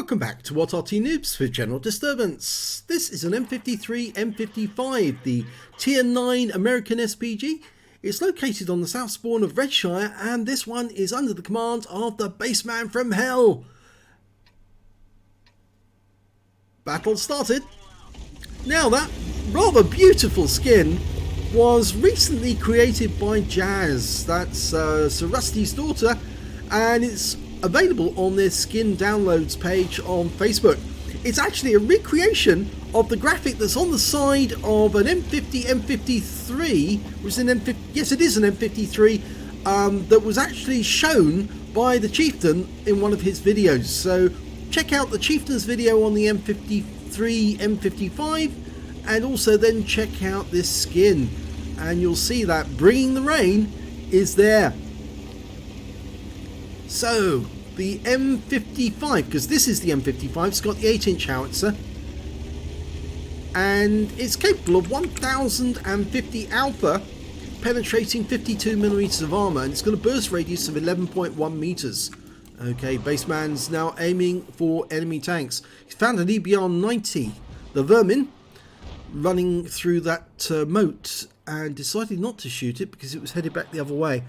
Welcome back to what Arty Noobs for General Disturbance. This is an M53 M55, the Tier 9 American SPG. It's located on the south spawn of Redshire, and this one is under the command of the BassmanFromHell. Battle started. Now that rather beautiful skin was recently created by Jazz. That's Sir Rusty's daughter, and it's available on their skin downloads page on Facebook. It's actually a recreation of the graphic that's on the side of an M53, which is an M50, yes it is an M53, that was actually shown by the Chieftain in one of his videos. So check out the Chieftain's video on the M53, M55, and also then check out this skin, and you'll see that Bringing the Rain is there. So the M55, because this is the M55, it's got the 8-inch howitzer, and it's capable of 1050 alpha, penetrating 52mm of armor, and it's got a burst radius of 11.1 meters. Okay, Bassman's now aiming for enemy tanks. He's found an EBR 90, the Vermin, running through that moat, and decided not to shoot it because it was headed back the other way.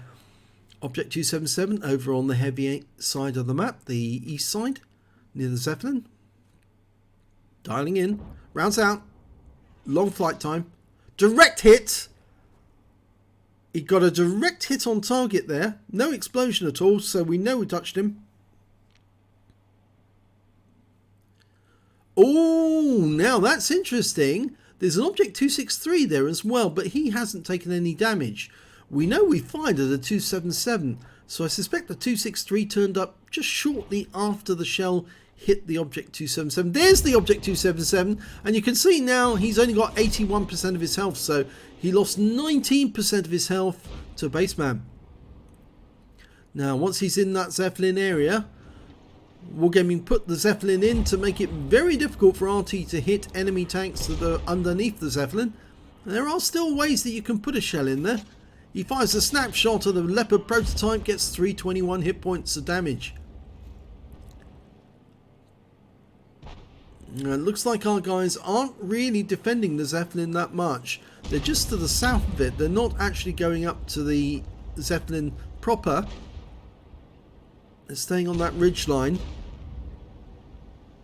Object 277 over on the heavy side of the map, the east side, near the Zeppelin. Dialing in, rounds out, long flight time, direct hit. He got a direct hit on target there, no explosion at all, so we know we touched him. Oh, now that's interesting. There's an Object 263 there as well, but he hasn't taken any damage. We know we fired at a 277, so I suspect the 263 turned up just shortly after the shell hit the Object 277. There's the Object 277, and you can see now he's only got 81% of his health, so he lost 19% of his health to Bassman. Now, once he's in that Zeppelin area, Wargaming put the Zeppelin in to make it very difficult for Arty to hit enemy tanks that are underneath the Zeppelin. And there are still ways that you can put a shell in there. He fires a snapshot of the Leopard prototype, gets 321 hit points of damage. It looks like our guys aren't really defending the Zeppelin that much. They're just to the south of it. They're not actually going up to the Zeppelin proper. They're staying on that ridge line.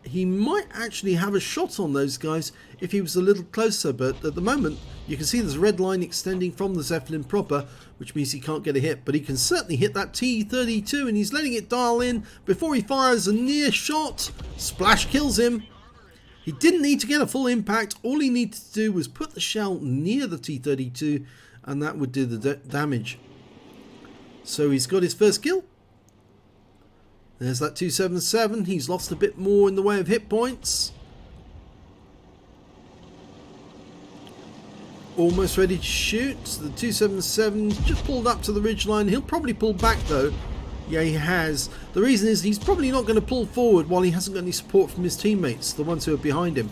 He might actually have a shot on those guys if he was a little closer, but at the moment you can see there's a red line extending from the Zeppelin proper, which means he can't get a hit, but he can certainly hit that T-32, and he's letting it dial in before he fires a near shot. Splash kills him. He didn't need to get a full impact. All he needed to do was put the shell near the T-32, and that would do the damage. So he's got his first kill. There's that 277. He's lost a bit more in the way of hit points. Almost ready to shoot. The 277 just pulled up to the ridgeline. He'll probably pull back though. Yeah, he has. The reason is he's probably not going to pull forward while he hasn't got any support from his teammates, the ones who are behind him.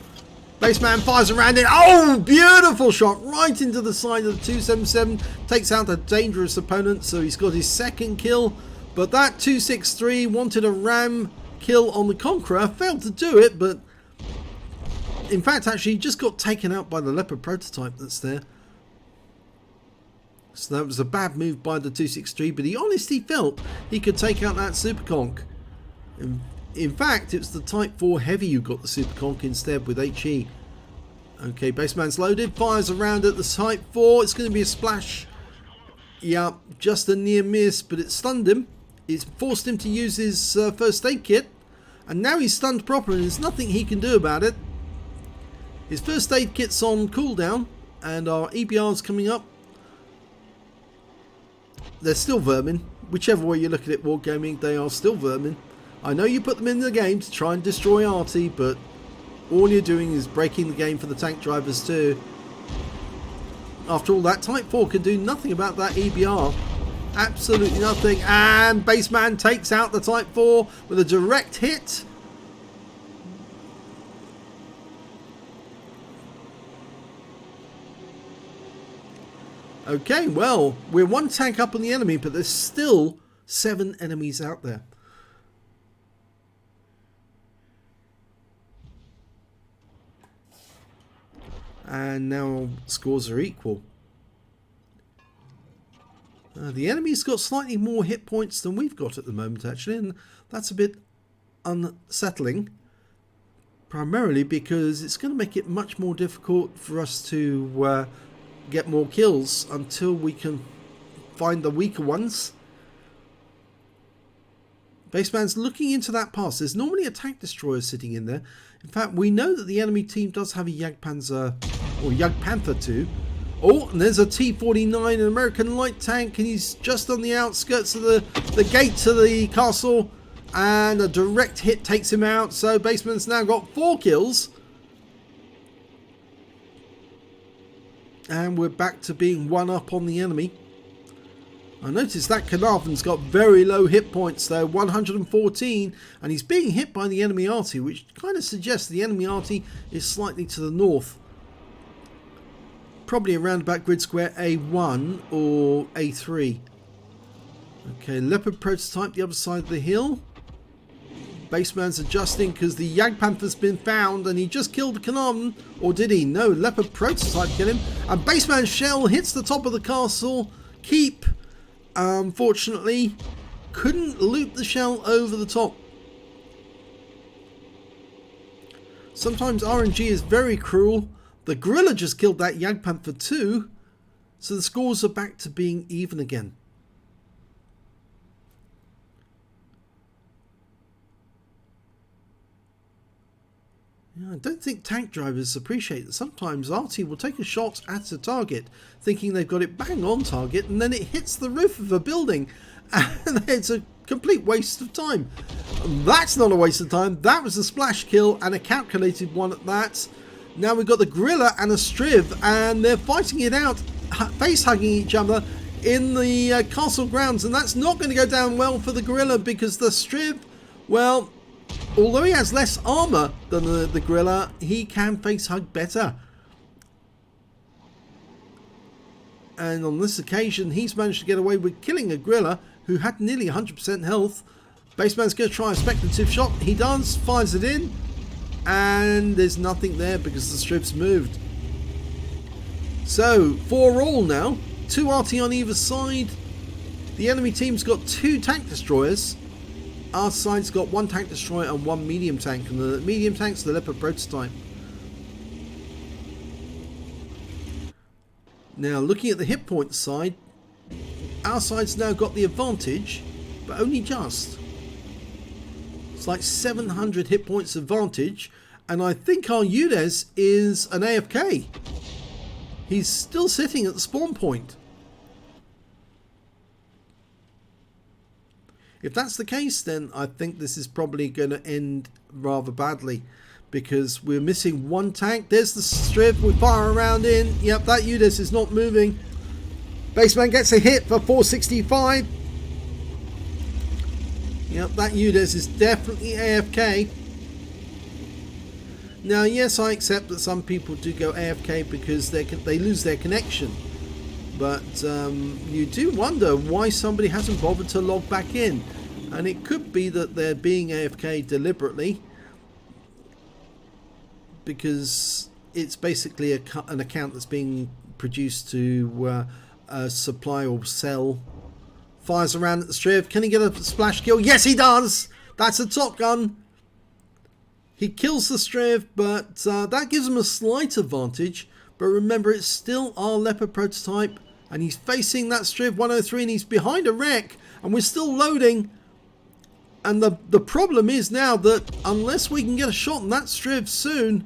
Bassman fires around it. Oh, beautiful shot right into the side of the 277. Takes out a dangerous opponent, so he's got his second kill. But that 263 wanted a RAM kill on the Conqueror, failed to do it, but in fact actually just got taken out by the Leopard prototype that's there. So that was a bad move by the 263, but he honestly felt he could take out that Superconch. In fact, it's the Type 4 Heavy who got the Superconch instead with HE. Okay, Bassman's loaded, fires around at the Type 4, it's going to be a splash. Yeah, just a near miss, but it stunned him. It's forced him to use his first aid kit, and now he's stunned proper and there's nothing he can do about it. His first aid kit's on cooldown, and our EBR's coming up. They're still vermin. Whichever way you look at it, Wargaming, they are still vermin. I know you put them in the game to try and destroy Arty, but all you're doing is breaking the game for the tank drivers too. After all, that Type 4 can do nothing about that EBR. Absolutely nothing. And Bassman takes out the Type 4 with a direct hit. Okay, well, we're one tank up on the enemy, but there's still 7 enemies out there. and now scores are equal. The enemy's got slightly more hit points than we've got at the moment, actually, and that's a bit unsettling. Primarily because it's going to make it much more difficult for us to get more kills until we can find the weaker ones. Baseman's looking into that pass. There's normally a tank destroyer sitting in there. In fact, we know that the enemy team does have a Jagdpanzer, or Jagdpanther too. Oh, and there's a T-49, an American light tank, and he's just on the outskirts of the gate to the castle. And a direct hit takes him out. So Baseman's now got 4 kills. And we're back to being 1 up on the enemy. I noticed that Carnarvon's got very low hit points though, 114. And he's being hit by the enemy Arty, which kind of suggests the enemy Arty is slightly to the north. Probably around about grid square A1 or A3. Okay, Leopard prototype the other side of the hill. Baseman's adjusting because the Jagdpanther's been found and he just killed the Carnarvon. Or did he? No, Leopard prototype killed him. And Baseman's shell hits the top of the castle keep. Unfortunately, couldn't loop the shell over the top. Sometimes RNG is very cruel. The Gorilla just killed that Jagdpanther too. So the scores are back to being even again. I don't think tank drivers appreciate that sometimes Arty will take a shot at a target thinking they've got it bang on target and then it hits the roof of a building and it's a complete waste of time. That's not a waste of time. That was a splash kill and a calculated one at that. Now we've got the Gorilla and a Striv and they're fighting it out, face hugging each other in the castle grounds, and that's not going to go down well for the Gorilla because the Striv, well, although he has less armor than the Gorilla, he can face hug better. And on this occasion, he's managed to get away with killing a Gorilla who had nearly 100% health. Baseman's going to try a speculative shot. He does, fires it in, and there's nothing there because the Striv's moved. So, 4 all now. 2 Arty on either side. The enemy team's got 2 tank destroyers. Our side's got 1 tank destroyer and 1 medium tank, and the medium tank's the Leopard prototype. Now looking at the hit point side, our side's now got the advantage, but only just. It's like 700 hit points advantage, and I think our Udes is an AFK. He's still sitting at the spawn point. If that's the case, then I think this is probably going to end rather badly because we're missing 1 tank. There's the Striv. We fire around in. Yep, that Udes is not moving. Baseman gets a hit for 465. Yep, that Udes is definitely AFK. Now, yes, I accept that some people do go AFK because they lose their connection. But you do wonder why somebody hasn't bothered to log back in. And it could be that they're being AFK deliberately. Because it's basically an account that's being produced to supply or sell. Fires around at the Striv. Can he get a splash kill? Yes, he does! That's a Top Gun. He kills the Striv, but that gives him a slight advantage. But remember, it's still our Leopard prototype. And he's facing that Striv 103 and he's behind a wreck. And we're still loading. And the problem is now that unless we can get a shot on that Striv soon,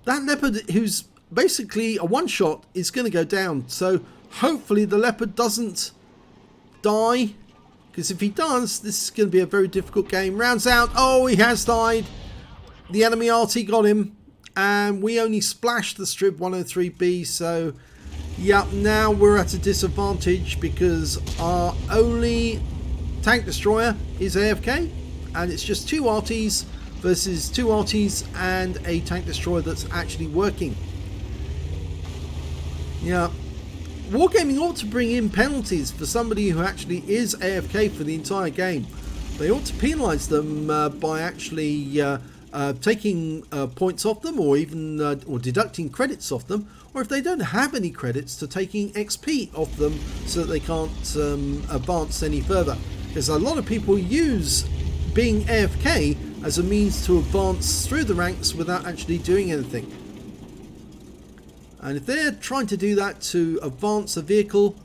that Leopard, who's basically a one-shot, is going to go down. So hopefully the Leopard doesn't die. Because if he does, this is going to be a very difficult game. Rounds out. Oh, he has died. The enemy Arty got him. And we only splashed the Striv 103B. So, yeah, now we're at a disadvantage because our only tank destroyer is AFK. And it's just 2 Artys versus 2 Artys and a tank destroyer that's actually working. Yeah. Wargaming ought to bring in penalties for somebody who actually is AFK for the entire game. They ought to penalise them by actually taking points off them, or even or deducting credits off them, or if they don't have any credits, to taking XP off them so that they can't advance any further. Because a lot of people use being AFK as a means to advance through the ranks without actually doing anything. And if they're trying to do that to advance a vehicle,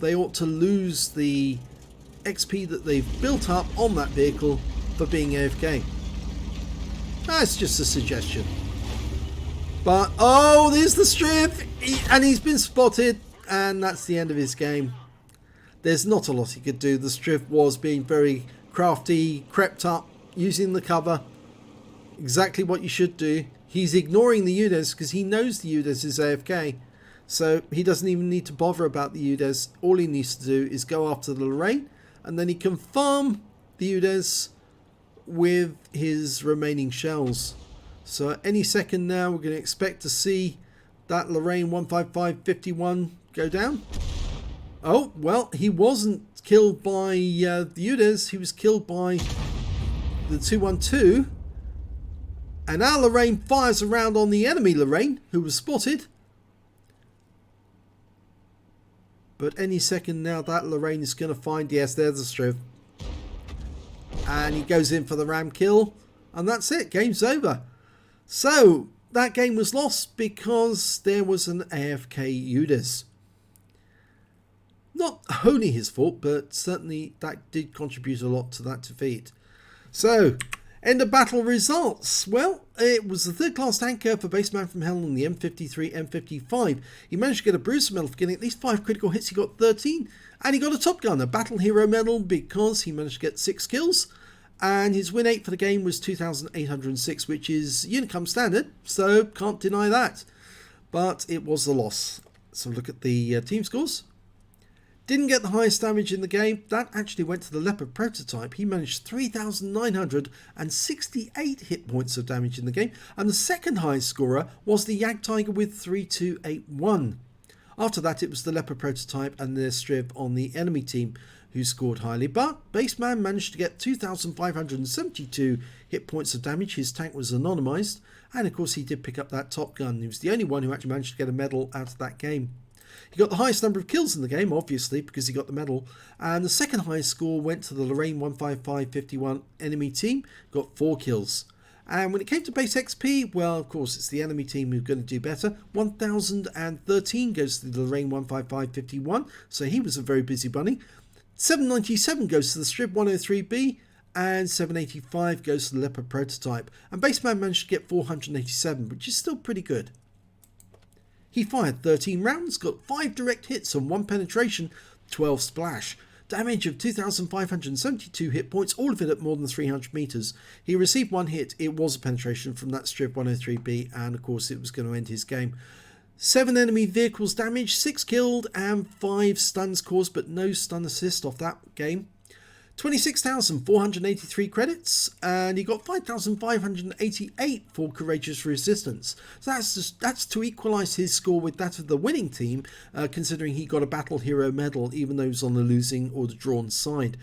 they ought to lose the XP that they've built up on that vehicle for being AFK. That's just a suggestion. But, oh, there's the strip! And he's been spotted, and that's the end of his game. There's not a lot he could do. The strip was being very crafty, crept up, using the cover. Exactly what you should do. He's ignoring the UDES because he knows the UDES is AFK. So he doesn't even need to bother about the UDES. All he needs to do is go after the Lorraine, and then he can farm the UDES with his remaining shells. So any second now we're going to expect to see that Lorraine 155-51 go down. Oh, well, he wasn't killed by the UDES. He was killed by the 212. And now Lorraine fires around on the enemy Lorraine, who was spotted. But any second now, that Lorraine is going to find... Yes, there's the strip. And he goes in for the ram kill. And that's it. Game's over. So, that game was lost because there was an AFK UDES. Not wholly his fault, but certainly that did contribute a lot to that defeat. So... end of battle results. Well, it was the third class tanker for BassmanFromHell on the M53, M55. He managed to get a Bruiser medal for getting at least 5 critical hits. He got 13. And he got a Top Gun, a Battle Hero medal, because he managed to get 6 kills. And his win 8 for the game was 2,806, which is Unicum standard. So, can't deny that. But it was a loss. So, look at the team scores. Didn't get the highest damage in the game. That actually went to the Leopard prototype. He managed 3,968 hit points of damage in the game. And the second highest scorer was the Jagdtiger with 3,281. After that, it was the Leopard prototype and the Striv on the enemy team who scored highly. But Bassman managed to get 2,572 hit points of damage. His tank was anonymised. And of course, he did pick up that Top Gun. He was the only one who actually managed to get a medal out of that game. He got the highest number of kills in the game, obviously, because he got the medal. And the second highest score went to the Lorraine 155-51 enemy team, got 4 kills. And when it came to base XP, well, of course, it's the enemy team who's going to do better. 1,013 goes to the Lorraine 155-51, so he was a very busy bunny. 797 goes to the Strib 103B, and 785 goes to the Leopard prototype. And Bassman managed to get 487, which is still pretty good. He fired 13 rounds, got 5 direct hits and 1 penetration, 12 splash. Damage of 2,572 hit points, all of it at more than 300 meters. He received 1 hit. It was a penetration from that Strip 103B, and of course it was going to end his game. 7 enemy vehicles damaged, 6 killed, and 5 stuns caused, but no stun assist off that game. 26,483 credits, and he got 5,588 for Courageous Resistance. So that's to equalise his score with that of the winning team, considering he got a Battle Hero medal, even though he was on the losing or the drawn side.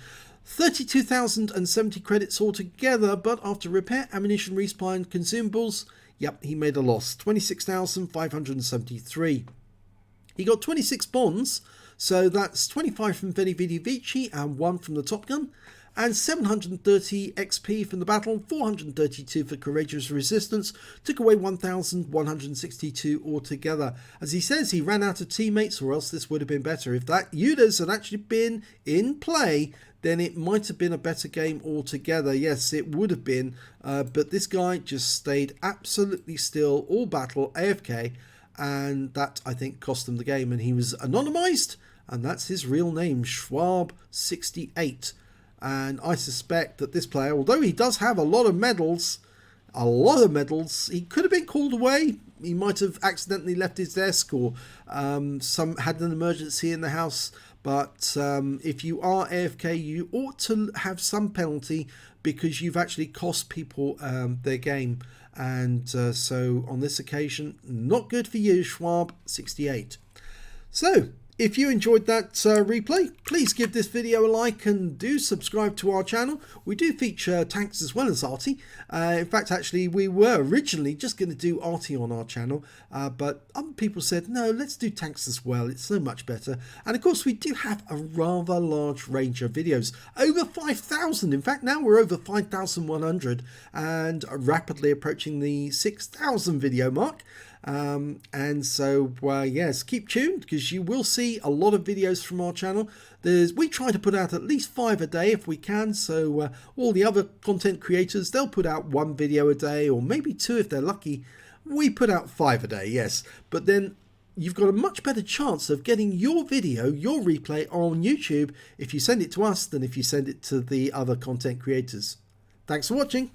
32,070 credits altogether, but after repair, ammunition, resupply, and consumables, yep, he made a loss. 26,573. He got 26 bonds. So that's 25 from Veni Vidi Vici and 1 from the Top Gun, and 730 XP from the battle, 432 for Courageous Resistance, took away 1,162 altogether. As he says, he ran out of teammates, or else this would have been better. If that UDES had actually been in play, then it might have been a better game altogether. Yes, it would have been, but this guy just stayed absolutely still, all battle, AFK, and that, I think, cost him the game, and he was anonymised. And that's his real name, Schwab68. And I suspect that this player, although he does have a lot of medals, he could have been called away. He might have accidentally left his desk, or some had an emergency in the house. But if you are AFK, you ought to have some penalty, because you've actually cost people their game. And so on this occasion, not good for you, Schwab68. So, If you enjoyed that replay, please give this video a like and do subscribe to our channel. We do feature tanks as well as Arty. In fact, actually, we were originally just going to do Arty on our channel, but other people said, no, let's do tanks as well. It's so much better. And of course, we do have a rather large range of videos. Over 5,000. In fact, now we're over 5,100 and rapidly approaching the 6,000 video mark. And so yes, keep tuned because you will see a lot of videos from our channel. We try to put out at least 5 a day if we can, so all the other content creators, they'll put out 1 video a day or maybe 2 if they're lucky. We put out 5 a day, yes, but then you've got a much better chance of getting your video, your replay on YouTube if you send it to us than if you send it to the other content creators. Thanks for watching.